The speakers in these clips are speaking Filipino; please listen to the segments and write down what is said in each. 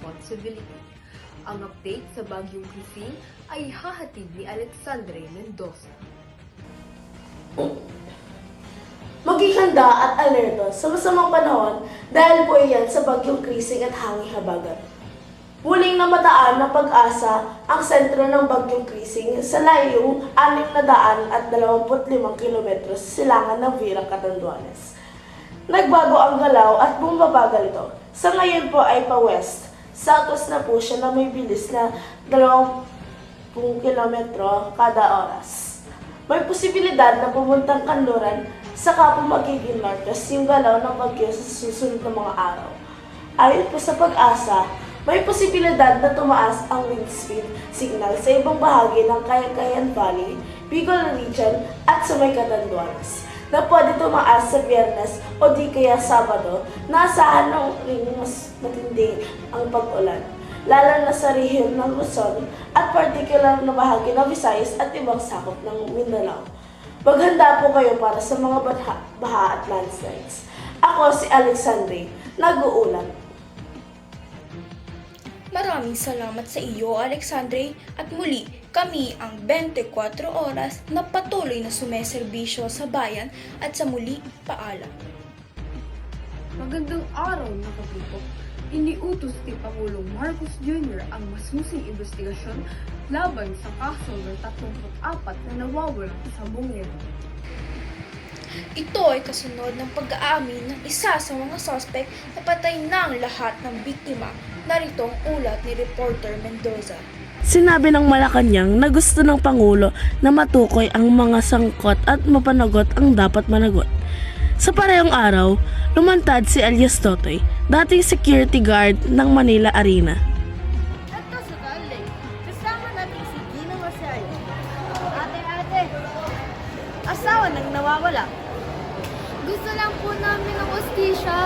responsibility. Ang update sa Bagyong Christine ay hahatid ni Alexandre Mendoza. Maging handa at alerto sa masamang panahon dahil po iyan sa Bagyong Krising at Hanging Habagat. Muling namataan ng pag-asa ang sentro ng Bagyong Krising sa layong 625 kilometro sa silangan ng Virang, Catanduanes. Nagbago ang galaw at bumabagal ito. Sa ngayon po ay pa-west. Southwest na po siya na may bilis na 20 kilometro kada oras. May posibilidad na pumuntang kanluran saka po magiging northwest yung galaw ng bagyo sa susunod na mga araw. Ayon po sa pag-asa, may posibilidad na tumaas ang wind speed signal sa ibang bahagi ng Cagayan Valley, Bicol Region at sa may Catanduanes na pwede tumaas sa Biyernes o di kaya Sabado na asahan ng ring mas matindi ang pag-ulan, lalo na sa rehiyon ng Luzon at particular na bahagi ng Visayas at ibang sakop ng Mindanao. Maghanda po kayo para sa mga baha at landslides. Ako si Alexandre, nag-uulat. Maraming salamat sa iyo, Alexandre, at muli kami ang 24 oras na patuloy na sumeserbisyo sa bayan at sa muli paalam. Magandang araw na katutok. Iniutos ni Pangulong Marcos Jr. ang masusing investigasyon laban sa kaso ng 34 na nawawalang sa Bungero. Ito ay kasunod ng pag-aamin ng isa sa mga suspect na patay na ang lahat ng biktima. Narito ang ulat ni reporter Mendoza. Sinabi ng Malacanang na gusto ng Pangulo na matukoy ang mga sangkot at mapanagot ang dapat managot. Sa parehong araw, lumantad si Elias Totoy, dating security guard ng Manila Arena. At kasakali, kasama natin si Gina Masayo. Ate, asawa nang nawawala. Gusto lang po namin ng hostisya.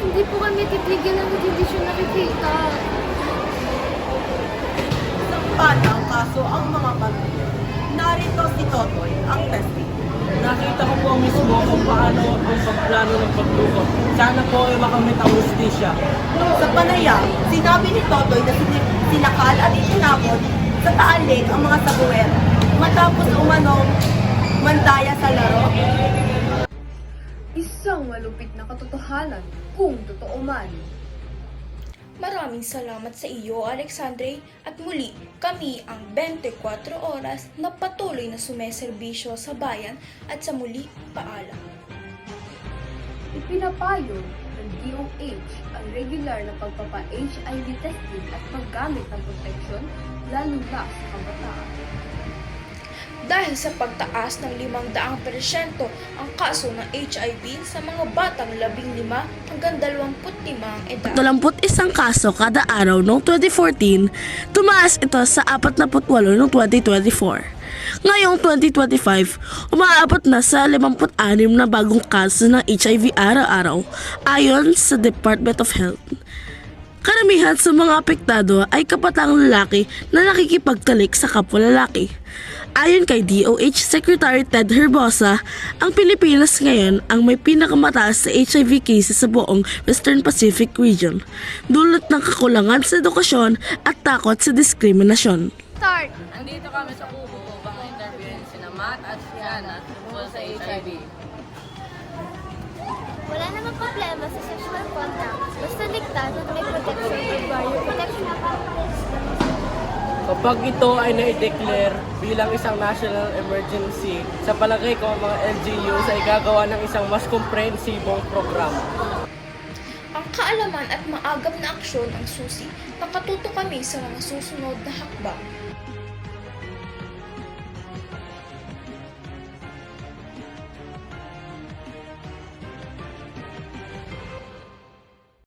Hindi po kami titigil ng hindi siya nakikita. Sampan ang kaso ang mga pamilya. Narito si Totoy, ang testing. Nakita ko po mismo kung paano ang pagplano ng pagluko. Sana po ay makamit ang justisya. Sa panayam, sinabi ni Totoy na sinakal at itinapon sa Taal Lake ang mga sabuero. Matapos umanong mandaya sa laro. Isang malupit na katotohanan kung totoo man. Maraming salamat sa iyo, Alexandre, at muli kami ang 24 oras na patuloy na sumeserbisyo sa bayan at sa muli paalam. Ipinapayo ng DOH ang regular na pagpapa-HIV testing at paggamit ng proteksyon lalo na sa kabataan. Dahil sa pagtaas ng 500% ang kaso ng HIV sa mga batang 15 hanggang 25 ang edad. 21 kaso kada araw noong 2014, tumaas ito sa 48 noong 2024. Ngayong 2025, umaabot na sa 56 na bagong kaso ng HIV araw-araw ayon sa Department of Health. Karamihan sa mga apektado ay kapatang lalaki na nakikipagtalik sa kapwa lalaki. Ayon kay DOH Secretary Ted Herbosa, ang Pilipinas ngayon ang may pinakamataas sa HIV cases sa buong Western Pacific region, dulot ng kakulangan sa edukasyon at takot sa diskriminasyon. Start! Nandito kami sa Kubo upang interviewin sina Matt at Siana tungkol sa HIV. Wala namang problema sa sexual contact. Basta ligtas at may protection or barrier protection. Kapag ito ay na-declare bilang isang national emergency, sa palagay ko ang mga LGUs ay gagawa ng isang mas komprehensibong programa. Ang kaalaman at maagap na aksyon ang susi. Nakatuto kami sa mga susunod na hakbang.